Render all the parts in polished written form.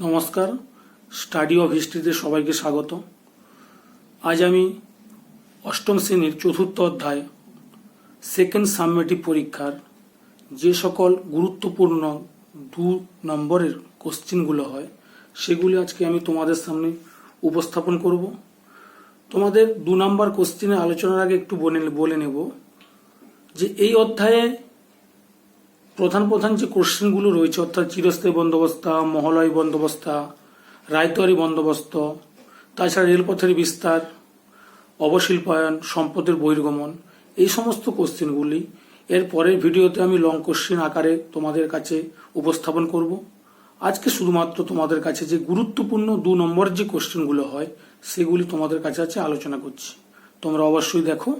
নমস্কার, study of হিস্ট্রিতে সবাইকে স্বাগত। আজ আমি অষ্টম শ্রেণীর চতুর্থ অধ্যায় সেকেন্ড সাবমেটিভ পরীক্ষার যে সকল গুরুত্বপূর্ণ 2 নম্বরের কোশ্চেনগুলো হয় সেগুলি আজকে আমি তোমাদের সামনে উপস্থাপন করব। তোমাদের 2 নম্বর কোশ্চেনের আলোচনার আগে একটু বলে নেব যে এই অধ্যায়ে প্রধান যে কোশ্চেনগুলো রয়েছে, অর্থাৎ চিরস্থায়ী বন্দোবস্ত, মহালয় বন্দোবস্ত, রায়তোয়ারি বন্দোবস্ত, তাছাড়া রেলপথের বিস্তার, অবশিল্পায়ন, সম্পদের বহির্গমন, এই সমস্ত কোশ্চেনগুলি এর পরের ভিডিওতে আমি লং কোশ্চেন আকারে তোমাদের কাছে উপস্থাপন করব। আজকে শুধুমাত্র তোমাদের কাছে যে গুরুত্বপূর্ণ 2 নম্বর যে কোশ্চেনগুলো হয় সেগুলি তোমাদের কাছে আছে আলোচনা করছি। তোমরা অবশ্যই দেখো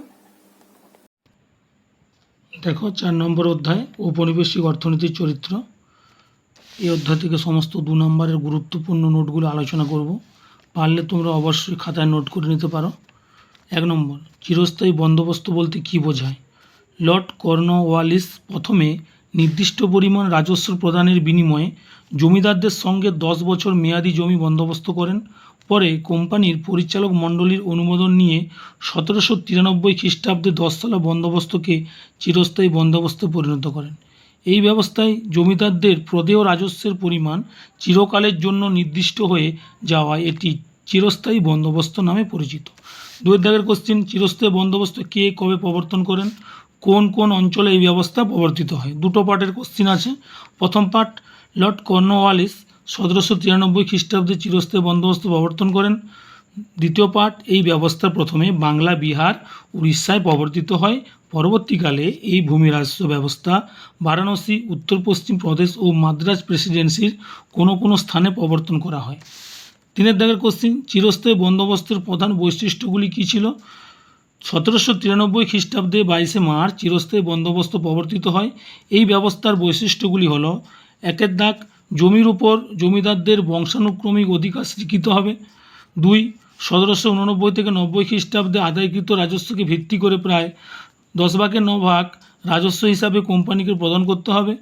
4 নম্বর অধ্যায় ঔপনিবেশিক অর্থনীতির চরিত্র। এই অধ্যায় থেকে সমস্ত 2 নম্বরের গুরুত্বপূর্ণ নোটগুলো আলোচনা করব। পারলে তোমরা অবশ্যই খাতায় নোট করে নিতে পারো। 1 নম্বর, চিরস্থায়ী বন্দোবস্ত বলতে কী বোঝায়? লর্ড কর্নওয়ালিস প্রথমে নির্দিষ্ট পরিমাণ রাজস্ব প্রদানের বিনিময়ে জমিদারদের সঙ্গে 10 বছর মেয়াদি জমি বন্দোবস্ত করেন। পরে কোম্পানির পরিচালক মণ্ডলীর অনুমোদন নিয়ে 1793 খ্রিস্টাব্দে 10 সালা বন্দোবস্তকে চিরস্থায়ী বন্দোবস্তে পরিণত করেন। এই ব্যবস্থায় জমিদারদের প্রদেয় রাজস্বের পরিমাণ চিরকালের জন্য নির্দিষ্ট হয়ে যাওয়ায় এটি চিরস্থায়ী বন্দোবস্ত নামে পরিচিত। 2 দাগের কোশ্চেন, চিরস্থায়ী বন্দোবস্ত কে কবে প্রবর্তন করেন? কোন কোন অঞ্চলে এই ব্যবস্থা প্রবর্তিত হয়? 2 পার্টের কোশ্চেন আছে। প্রথম পার্ট, লর্ড কর্নওয়ালিস 1793 খ্রিস্টাব্দে চিরস্থায়ী বন্দোবস্ত প্রবর্তন করেন। দ্বিতীয় পার্ট, এই ব্যবস্থা প্রথমে বাংলা, বিহার, উড়িষ্যায় প্রবর্তিত হয়। পরবর্তীকালে এই ভূমি রাজস্ব ব্যবস্থা বারাণসী, উত্তর পশ্চিম প্রদেশ ও মাদ্রাজ প্রেসিডেন্সির কোনো স্থানে প্রবর্তন করা হয়। 3 দাগের কোশ্চেন, চিরস্থায়ী বন্দোবস্তের প্রধান বৈশিষ্ট্যগুলি কী ছিল? 1793 খ্রিস্টাব্দে 22 মার্চ চিরস্থায়ী বন্দোবস্ত প্রবর্তিত হয়। এই ব্যবস্থার বৈশিষ্ট্যগুলি হল: 1 দাগ, জমির উপর জমিদারদের বংশানুক্রমিক অধিকার স্বীকৃত হবে। 2, 1789 থেকে 90 খ্রিস্টাব্দে আদায়কৃত রাজস্বকে ভিত্তি করে প্রায় 10 ভাগের 9 ভাগ রাজস্ব হিসাবে কোম্পানিকে প্রদান করতে হবে।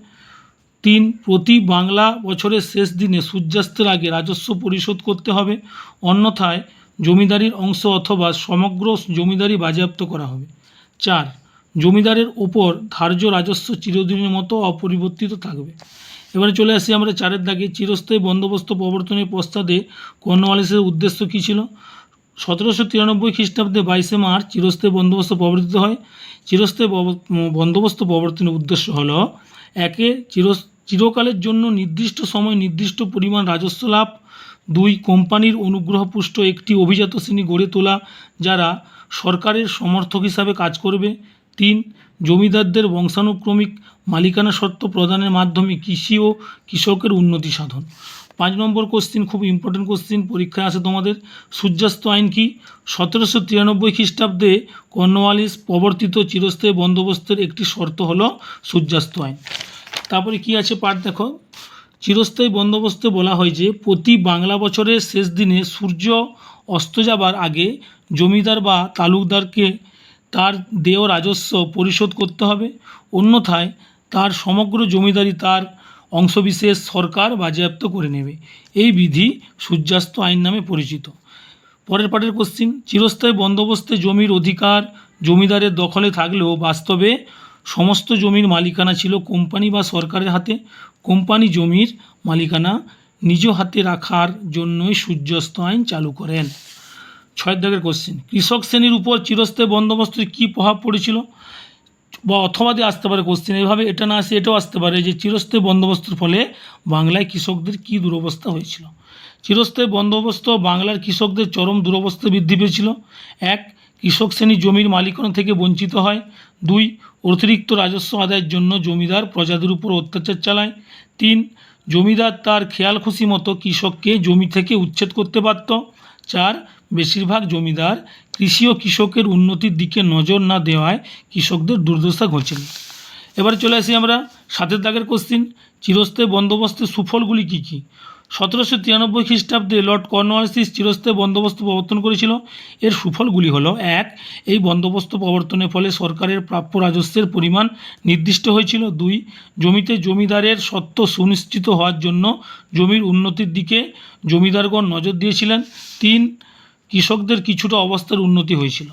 3, প্রতি বাংলা বছরের শেষ দিনে সূর্যাস্তের আগে রাজস্ব পরিশোধ করতে হবে, অন্যথায় জমিদারির অংশ অথবা সমগ্র জমিদারি বাজেয়াপ্ত করা হবে। 4, জমিদারের ওপর ধার্য রাজস্ব চিরদিনের মতো অপরিবর্তিত থাকবে। এবারে চলে আসি আমরা 4 দাগে, চিরস্থায়ী বন্দোবস্ত প্রবর্তনের পশ্চাতে কর্নওয়ালিসের উদ্দেশ্য কী ছিল? 1793 খ্রিস্টাব্দে 22 মার্চ চিরস্থায়ী বন্দোবস্ত প্রবর্তিত হয়। চিরস্থায়ী বন্দোবস্ত প্রবর্তনের উদ্দেশ্য হল: 1, চিরকালের জন্য নির্দিষ্ট সময় নির্দিষ্ট পরিমাণ রাজস্ব লাভ। 2, কোম্পানির অনুগ্রহপুষ্ট একটি অভিজাত শ্রেণী গড়ে তোলা যারা সরকারের সমর্থক হিসাবে কাজ করবে। 3, জমিদারদের বংশানুক্রমিক মালিকানা সত্ত্ব প্রদানের মাধ্যমে কৃষি ও কৃষকের উন্নতি সাধন। 5 নম্বর কোশ্চিন, খুব ইম্পর্টেন্ট কোশ্চিন, পরীক্ষায় আসে তোমাদের। সূর্যাস্ত আইন কি? 1793 খ্রিস্টাব্দে কর্নওয়ালিস প্রবর্তিত চিরস্থায়ী বন্দোবস্তের একটি শর্ত হলো সূর্যাস্ত আইন। তারপরে কি আছে পাঠ দেখো। চিরস্থায়ী বন্দোবস্তে বলা হয় যে প্রতি বাংলা বছরের শেষ দিনে সূর্য অস্ত যাবার আগে জমিদার বা তালুকদারকে তার দেয় রাজস্ব পরিশোধ করতে হবে, অন্যথায় তার সমগ্র জমিদারি তার অংশবিশেষ সরকার বাজেয়াপ্ত করে নেবে। এই বিধি সূর্যাস্ত আইন নামে পরিচিত। পরের পাঠের কোশ্চিন, চিরস্থায়ী বন্দোবস্তে জমির অধিকার জমিদারের দখলে থাকলেও বাস্তবে সমস্ত জমির মালিকানা ছিল কোম্পানি বা সরকারের হাতে। কোম্পানি জমির মালিকানা নিজ হাতে রাখার জন্যই সূর্যাস্ত আইন চালু করেন। 6 দাগের কোশ্চিন, কৃষক শ্রেণীর উপর চিরস্থায়ী বন্দোবস্তের কী প্রভাব পড়েছিল? বা অথবা দিয়ে আসতে পারে কোশ্চিন, এভাবে এটা না আসে এটাও আসতে পারে যে চিরস্থায়ী বন্দোবস্তের ফলে বাংলায় কৃষকদের কী দুরবস্থা হয়েছিল। চিরস্থায়ী বন্দোবস্ত বাংলার কৃষকদের চরম দুরবস্থা বৃদ্ধি পেয়েছিল। 1, কৃষক শ্রেণী জমির মালিকানা থেকে বঞ্চিত হয়। 2, অতিরিক্ত রাজস্ব আদায়ের জন্য জমিদার প্রজাদের উপর অত্যাচার চালায়। 3, জমিদার তার খেয়াল খুশি মতো কৃষককে জমি থেকে উচ্ছেদ করতে পারত। 4, বেশিরভাগ জমিদার কৃষি ও কৃষকের উন্নতির দিকে নজর না দেওয়ায় কৃষকদের দুর্দশা ঘটেছিল। এবারে চলে আসি আমরা 7 দাগের কোশ্চিন, চিরস্থায়ী বন্দোবস্তের সুফলগুলি কী কী? 1793 খ্রিস্টাব্দে লর্ড কর্নওয়ালিস চিরস্থায়ী বন্দোবস্ত প্রবর্তন করেছিল। এর সুফলগুলি হলো: 1. এই বন্দোবস্ত প্রবর্তনের ফলে সরকারের প্রাপ্য রাজস্বের পরিমাণ নির্দিষ্ট হয়েছিল। 2. জমিতে জমিদারের স্বত্ব সুনিশ্চিত হওয়ার জন্য জমির উন্নতির দিকে জমিদারগণ নজর দিয়েছিলেন। 3. কৃষকদের কিছুটা অবস্থার উন্নতি হয়েছিল।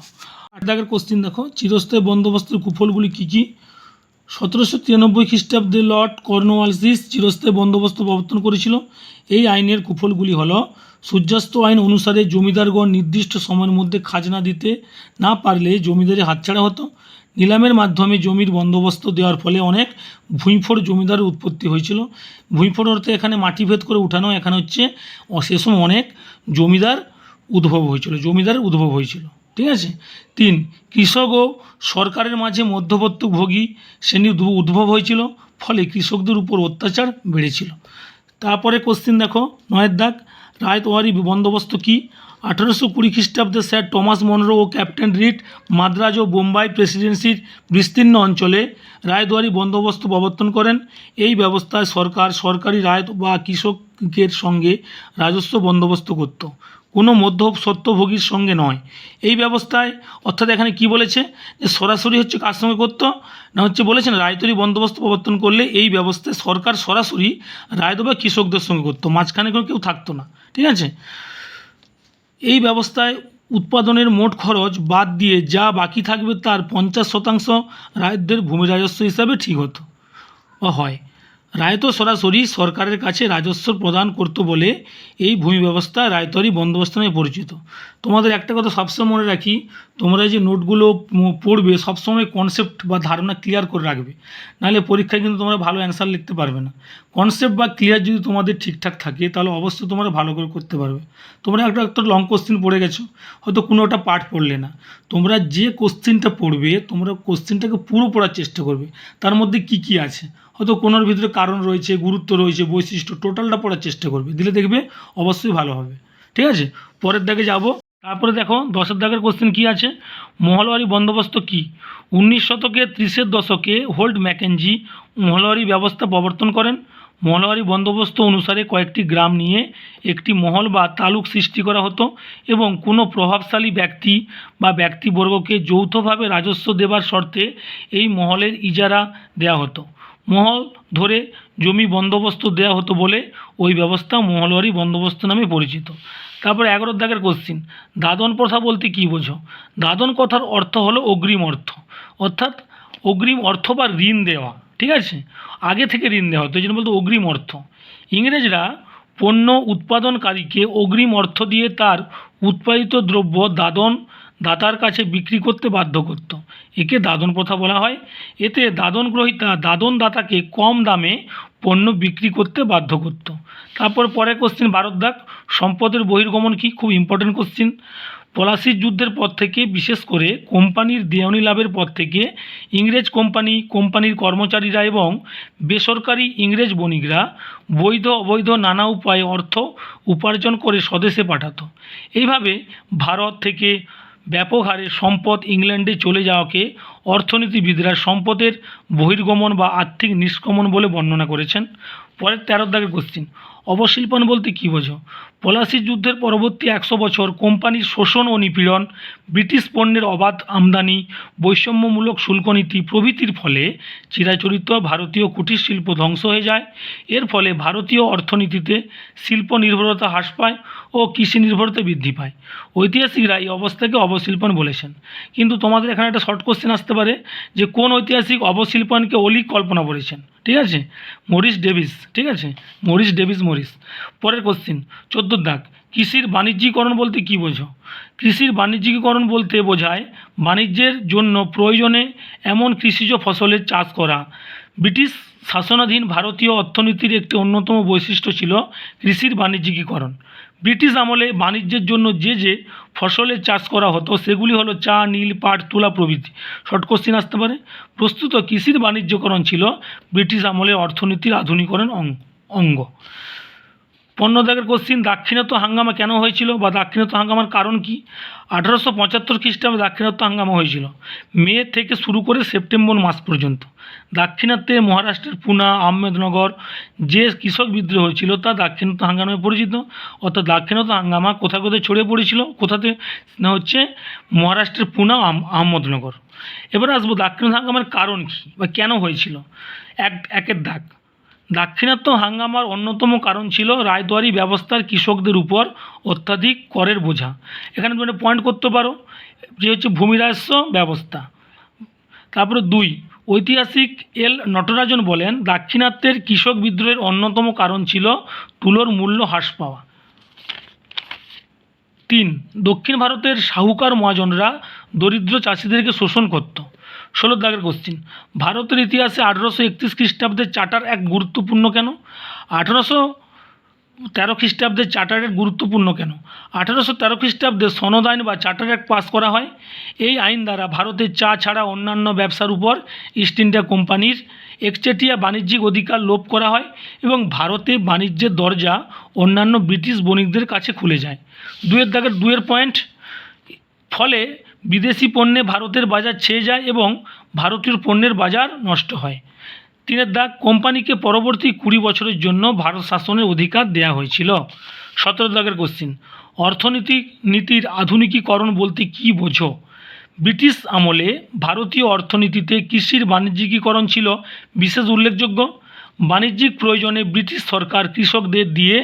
8 দাগের কোশ্চিন দেখো, চিরস্থায়ী বন্দোবস্তের কুফলগুলি কী কী? 1793 খ্রিস্টাব্দে লর্ড কর্নওয়ালিস চিরস্থায়ী বন্দোবস্ত প্রবর্তন করেছিল। এই আইনের কুফলগুলি হল: সূর্যাস্ত আইন অনুসারে জমিদারগণ নির্দিষ্ট সময়ের মধ্যে খাজনা দিতে না পারলে জমিদারি হাতছাড়া হতো। নিলামের মাধ্যমে জমির বন্দোবস্ত দেওয়ার ফলে অনেক ভূঁইফোড় জমিদারের উৎপত্তি হয়েছিল। ভূঁইফোড় অর্থে এখানে মাটি ভেদ করে উঠানো, এখানে হচ্ছে সে সময় অনেক জমিদারের উদ্ভব হয়েছিল। ঠিক আছে। 3. কৃষক ও সরকারের মাঝে মধ্যবর্তীভোগী শ্রেণীর উদ্ভব হয়েছিল, ফলে কৃষকদের উপর অত্যাচার বেড়েছিল। তারপরে কোশ্চিন দেখো, 9 দাগ, রায়তওয়ারি বন্দোবস্ত কী? 1820 খ্রিস্টাব্দে স্যার টমাস মনরো ও ক্যাপ্টেন রিড মাদ্রাজ ও বোম্বাই প্রেসিডেন্সির বিস্তীর্ণ অঞ্চলে রায়তওয়ারি বন্দোবস্ত প্রবর্তন করেন। এই ব্যবস্থায় সরকার সরকারি রায়ত বা কৃষকের সঙ্গে রাজস্ব বন্দোবস্ত করত, কোনো মধ্যস্বত্বভোগীর সঙ্গে নয়। এই ব্যবস্থায় অর্থাৎ এখানে কি বলেছে, যে সরাসরি হচ্ছে কার সঙ্গে করত না, হচ্ছে বলেছেন রায়তওয়ারি বন্দোবস্ত প্রবর্তন করলে এই ব্যবস্থায় সরকার সরাসরি রায়ত বা কৃষকদের সঙ্গে করতো, মাঝখানে কেউ থাকতো না। ঠিক আছে। এই ব্যবস্থায় উৎপাদনের মোট খরচ বাদ দিয়ে যা বাকি থাকবে তার 50% রায়তদের ভূমি রাজস্ব হিসাবে ঠিক হতো বা হয়। রায়ত সরাসরি সরকারের কাছে রাজস্ব প্রদান করতো বলে এই ভূমি ব্যবস্থা রায়তওয়ারি বন্দোবস্ত নামে পরিচিত। তোমাদের একটা কথা সবসময় মনে রাখি, তোমরা যে নোটগুলো পড়বে সবসময় কনসেপ্ট বা ধারণা ক্লিয়ার করে রাখবে, নাহলে পরীক্ষায় কিন্তু তোমরা ভালো অ্যান্সার লিখতে পারবে না। কনসেপ্ট বা ক্লিয়ার যদি তোমাদের ঠিকঠাক থাকে তাহলে অবশ্যই তোমরা ভালো করে করতে পারবে। তোমরা একটা লং কোশ্চেন পড়ে গেছো, হয়তো কোনো একটা পার্ট পড়লে না, তোমরা যে কোশ্চেনটা পড়বে তোমরা কোশ্চেনটাকে পুরো পড়ার চেষ্টা করবে, তার মধ্যে কি কি আছে, হয়তো কোনোর ভিতরে কারণ রয়েছে, গুরুত্ব রয়েছে, বৈশিষ্ট্য, টোটালটা পড়ার চেষ্টা করবে, দিলে দেখবে অবশ্যই ভালো হবে। ঠিক আছে। পরের দাগে যাব। তারপরে দেখো 10 দাগের কোশ্চেন কি আছে, মহলওয়ারি বন্দোবস্ত কি? 19 শতকের 30-এর দশকে হোল্ড ম্যাকেঞ্জি মহলওয়ারি ব্যবস্থা প্রবর্তন করেন। মহলওয়ারি বন্দোবস্ত অনুসারে কয়েকটি গ্রাম নিয়ে একটি মহল বা তালুক সৃষ্টি করা হতো এবং কোনো প্রভাবশালী ব্যক্তি বা ব্যক্তিবর্গকে যৌথভাবে রাজস্ব দেবার শর্তে এই মহলের ইজারা দেওয়া হতো। মহল ধরে জমি বন্দোবস্ত দেওয়া হতো বলে ওই ব্যবস্থা মহলওয়ারি বন্দোবস্ত নামে পরিচিত। তারপরে 11 দাগের কোশ্চিন, দাদন প্রথা বলতে কী বোঝো? দাদন কথার অর্থ হলো অগ্রিম অর্থ, অর্থাৎ অগ্রিম অর্থ বা ঋণ দেওয়া। ঠিক আছে। আগে থেকে ঋণ দেওয়া হতো, এই জন্য বলতো অগ্রিম অর্থ। ইংরেজরা পণ্য উৎপাদনকারীকে অগ্রিম অর্থ দিয়ে তার উৎপাদিত দ্রব্য দাতার কাছে বিক্রি করতে বাধ্য করত, একে দাদন প্রথা বলা হয়। এতে দাদন গ্রহীতা দাদন দাতাকে কম দামে পণ্য বিক্রি করতে বাধ্য করত। তারপর পরের কোশ্চিন 12 দাগ, সম্পদের বহির্গমন কি? খুব ইম্পর্টেন্ট কোশ্চিন। পলাশির যুদ্ধের পর থেকে, বিশেষ করে কোম্পানির দেওয়ানি লাভের পর থেকে ইংরেজ কোম্পানির কর্মচারীরা এবং বেসরকারি ইংরেজ বণিকরা বৈধ অবৈধ নানা উপায়ে অর্থ উপার্জন করে স্বদেশে পাঠাতো। এইভাবে ভারত থেকে ব্যাপক হারে সম্পদ ইংল্যান্ডে চলে যাওয়াকে অর্থনীতিবিদরা সম্পদের বহির্গমন বা আর্থিক নিষ্ক্রমণ বলে বর্ণনা করেছেন। পরের 13 দাগের কোশ্চিন, অবশিল্পন বলতে কী বোঝো? পলাশির যুদ্ধের পরবর্তী 100 বছর কোম্পানির শোষণ ও নিপীড়ন, ব্রিটিশ পণ্যের অবাধ আমদানি, বৈষম্যমূলক শুল্ক নীতি প্রভৃতির ফলে চিরাচরিত ভারতীয় কুটির শিল্প ধ্বংস হয়ে যায়। এর ফলে ভারতীয় অর্থনীতিতে শিল্প নির্ভরতা হ্রাস পায় ও কৃষি নির্ভরতা বৃদ্ধি পায়। ঐতিহাসিকরা এই অবস্থাকে অবশিল্পন বলেছেন। কিন্তু তোমাদের এখানে একটা শর্ট কোশ্চেন আসতে পারে যে কোন ঐতিহাসিক অবশিল্পনকে অলিক কল্পনা করেছেন? ঠিক আছে, মরিস ডেভিস। ঠিক আছে, মরিস ডেভিস। পরের কোশ্চিন 14 দাগ, কৃষির বাণিজ্যিকরণ বলতে কী বোঝো? কৃষির বাণিজ্যিকরণ বলতে বোঝায় বাণিজ্যের জন্য প্রয়োজনে এমন কৃষিজ ফসলের চাষ করা। ব্রিটিশ শাসনাধীন ভারতীয় অর্থনীতির একটি অন্যতম বৈশিষ্ট্য ছিল কৃষির বাণিজ্যিকীকরণ। ব্রিটিশ আমলে বাণিজ্যের জন্য যে ফসলের চাষ করা হতো সেগুলি হলো চা, নীল, পাট, তুলা প্রভৃতি। শর্ট কোশ্চিন আসতে পারে। প্রস্তুত কৃষির বাণিজ্যকরণ ছিল ব্রিটিশ আমলের অর্থনীতির আধুনিকরণ অঙ্গ। 15 দাগের কোশ্চিন, দাক্ষিণাত্য হাঙ্গামা কেন হয়েছিল বা দাক্ষিণাত্য হাঙ্গামার কারণ কি? 1875 খ্রিস্টাব্দে দাক্ষিণাত্য হাঙ্গামা হয়েছিল মে থেকে শুরু করে সেপ্টেম্বর মাস পর্যন্ত। দাক্ষিণাত্যে মহারাষ্ট্রের পুনা, আহমেদনগর যে কৃষক বিদ্রোহ হয়েছিল তা দাক্ষিণাত্য হাঙ্গামা নামে পরিচিত। অর্থাৎ দাক্ষিণাত্য হাঙ্গামা কোথায় কোথায় ছড়িয়ে পড়েছিল, কোথাতে না হচ্ছে মহারাষ্ট্রের পুনা, আহমদনগর। এবার আসবো দাক্ষিণাত্য হাঙ্গামার কারণ কী বা কেন হয়েছিল। একের দাগ, দাক্ষিণাত্য হাঙ্গামার অন্যতম কারণ ছিল রায়দোয়ারি ব্যবস্থার কৃষকদের উপর অত্যাধিক করের বোঝা। এখানে তুমি পয়েন্ট করতে পারো যে হচ্ছে ভূমি রাজস্ব ব্যবস্থা। তারপরে 2, ঐতিহাসিক এল নটরাজন বলেন দাক্ষিণাত্যের কৃষক বিদ্রোহের অন্যতম কারণ ছিল তুলোর মূল্য হ্রাস পাওয়া। 3, দক্ষিণ ভারতের শাহুকার মহাজনরা দরিদ্র চাষিদেরকে শোষণ করত। 16 দাগের কোশ্চিন, ভারতের ইতিহাসে 1831 খ্রিস্টাব্দের চার্টার এক গুরুত্বপূর্ণ কেন? 1813 খ্রিস্টাব্দের চার্টারের গুরুত্বপূর্ণ কেন? 1813 খ্রিস্টাব্দে সনদ আইন বা চার্টার অ্যাক্ট পাস করা হয়। এই আইন দ্বারা ভারতের চা ছাড়া অন্যান্য ব্যবসার উপর ইস্ট ইন্ডিয়া কোম্পানির একচেটিয়া বাণিজ্যিক অধিকার লোপ করা হয় এবং ভারতে বাণিজ্যের দরজা অন্যান্য ব্রিটিশ বণিকদের কাছে খুলে যায়। 2 পয়েন্ট, ফলে বিদেশি পণ্যে ভারতের বাজার ছেয়ে যায় এবং ভারতীয় পণ্যের বাজার নষ্ট হয়। 3 দাগ, কোম্পানিকে পরবর্তী 20 বছরের জন্য ভারত শাসনের অধিকার দেওয়া হয়েছিল। 17 দাগের কোশ্চিন, অর্থনৈতিক নীতির আধুনিকীকরণ বলতে কী বোঝো? ব্রিটিশ আমলে ভারতীয় অর্থনীতিতে কৃষির বাণিজ্যিকীকরণ ছিল বিশেষ উল্লেখযোগ্য। বাণিজ্যিক প্রয়োজনে ব্রিটিশ সরকার কৃষকদের দিয়ে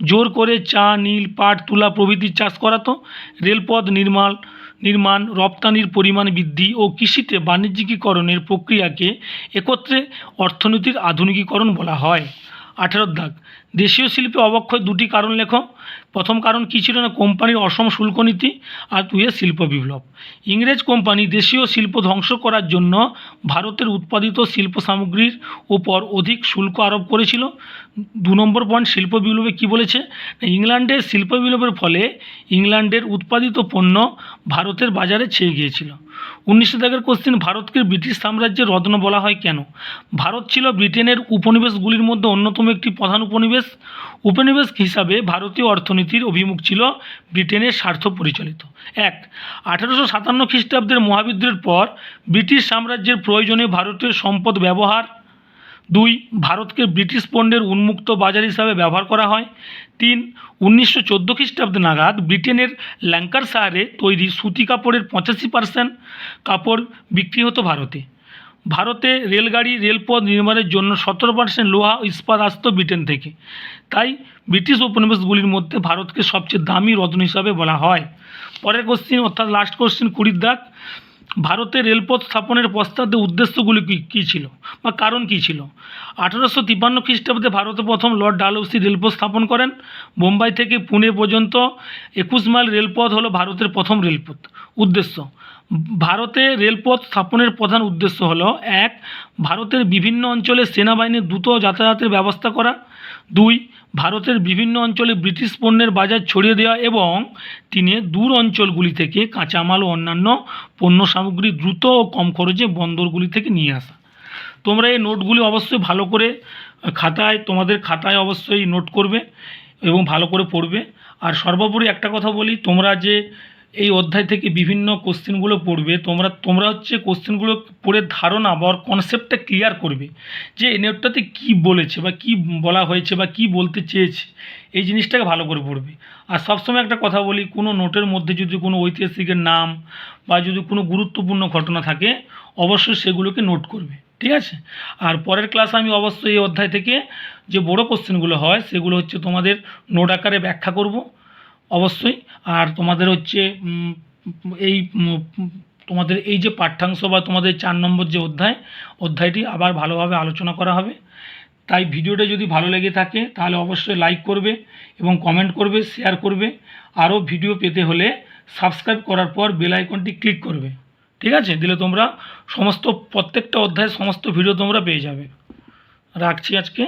জোর করে চা, নীল, পাট, তুলা প্রভৃতির চাষ করাতো। রেলপথ নির্মাণ, রপ্তানির পরিমাণ বৃদ্ধি ও কৃষিতে বাণিজ্যিকীকরণের প্রক্রিয়াকে একত্রে অর্থনীতির আধুনিকীকরণ বলা হয়। 18 দাগ, দেশীয় শিল্পে অবক্ষয় 2টি কারণ লেখো। প্রথম কারণ কী ছিল না, কোম্পানির অসম শুল্ক নীতি, আর 2 শিল্প বিপ্লব। ইংরেজ কোম্পানি দেশীয় শিল্প ধ্বংস করার জন্য ভারতের উৎপাদিত শিল্প সামগ্রীর ওপর অধিক শুল্ক আরোপ করেছিল। 2 নম্বর পয়েন্ট, শিল্প বিপ্লবে কী বলেছে, ইংল্যান্ডের শিল্প বিপ্লবের ফলে ইংল্যান্ডের উৎপাদিত পণ্য ভারতের বাজারে ছেয়ে গিয়েছিল। 19 দাগের কোশ্চিন, ভারতকে ব্রিটিশ সাম্রাজ্যের রত্ন বলা হয় কেন? ভারত ছিল ব্রিটেনের উপনিবেশগুলির মধ্যে অন্যতম একটি প্রধান উপনিবেশ। উপনিবেশ হিসাবে ভারতীয় অর্থনীতির অভিমুখ ছিল ব্রিটেনের স্বার্থ পরিচালিত। 1, 1857 খ্রিস্টাব্দের মহাবিদ্রোহের পর ব্রিটিশ সাম্রাজ্যের প্রয়োজনে ভারতীয় সম্পদ ব্যবহার। 2, ভারতকে ব্রিটিশ পণ্যের উন্মুক্ত বাজার হিসাবে ব্যবহার করা হয়। 3, 1914 খ্রিস্টাব্দ নাগাদ ব্রিটেনের ল্যাঙ্কাশায়ারে তৈরি সুতি কাপড়ের 85% কাপড় বিক্রি হতো ভারতে। ভারতে রেলগাড়ি, রেলপথ নির্মাণের জন্য 17% লোহা ও ইস্পাত আসতো ব্রিটেন থেকে। তাই ব্রিটিশ উপনিবেশগুলির মধ্যে ভারতকে সবচেয়ে দামি রত্ন হিসাবে বলা হয়। পরের কোশ্চিন অর্থাৎ লাস্ট কোশ্চিন 20 দাগ, ভারতে রেলপথ স্থাপনের প্রস্তাবের উদ্দেশ্যগুলি কী ছিল বা কারণ কী ছিল? 1853 খ্রিস্টাব্দে ভারতে প্রথম লর্ড ডালহৌসি রেলপথ স্থাপন করেন। বোম্বাই থেকে পুনে পর্যন্ত 21 মাইল রেলপথ হলো ভারতের প্রথম রেলপথ। উদ্দেশ্য, ভারতে রেলপথ স্থাপনের প্রধান উদ্দেশ্য হলো 1, ভারতের বিভিন্ন অঞ্চলে সেনাবাহিনীর দ্রুত যাতায়াতের ব্যবস্থা করা। 2, ভারতের বিভিন্ন অঞ্চলে ব্রিটিশ পণ্যের বাজার ছড়িয়ে দেওয়া এবং 3, দূর অঞ্চলগুলি থেকে কাঁচামাল ও অন্যান্য পণ্য সামগ্রী দ্রুত ও কম খরচে বন্দরগুলি থেকে নিয়ে আসা। তোমরা এই নোটগুলি অবশ্যই ভালো করে তোমাদের খাতায় অবশ্যই নোট করবে এবং ভালো করে পড়বে। আর সর্বোপরি একটা কথা বলি, তোমরা যে এই অধ্যায় থেকে বিভিন্ন কোশ্চেনগুলো পড়বে, তোমরা হচ্ছে কোশ্চেনগুলো পড়ে ধারণা বা কনসেপ্টটা ক্লিয়ার করবে যে এই নোটটাতে কী বলেছে বা কী বলা হয়েছে বা কী বলতে চেয়েছে, এই জিনিসটাকে ভালো করে পড়বে। আর সবসময় একটা কথা বলি, কোনো নোটের মধ্যে যদি কোনো ঐতিহাসিকের নাম বা যদি কোনো গুরুত্বপূর্ণ ঘটনা থাকে অবশ্যই সেগুলোকে নোট করবে, ঠিক আছে? আর পরের ক্লাসে আমি অবশ্যই এই অধ্যায় থেকে যে বড় কোশ্চেনগুলো হয় সেগুলো হচ্ছে তোমাদের নোট আকারে ব্যাখ্যা করব অবশ্যই। আর তোমাদের হচ্ছে তোমাদের এই যে পাঠ্যাংশ বা তোমাদের 4 নম্বর যে অধ্যায়টি আবার ভালোভাবে আলোচনা করা হবে। তাই ভিডিওটা যদি ভালো লেগে থাকে তাহলে অবশ্যই লাইক করবে এবং কমেন্ট করবে, শেয়ার করবে। আরও ভিডিও পেতে হলে সাবস্ক্রাইব করার পর বেল আইকনটি ক্লিক করবে, ঠিক আছে? দিলে তোমরা প্রত্যেকটা অধ্যায়ের সমস্ত ভিডিও তোমরা পেয়ে যাবে। রাখছি আজকে।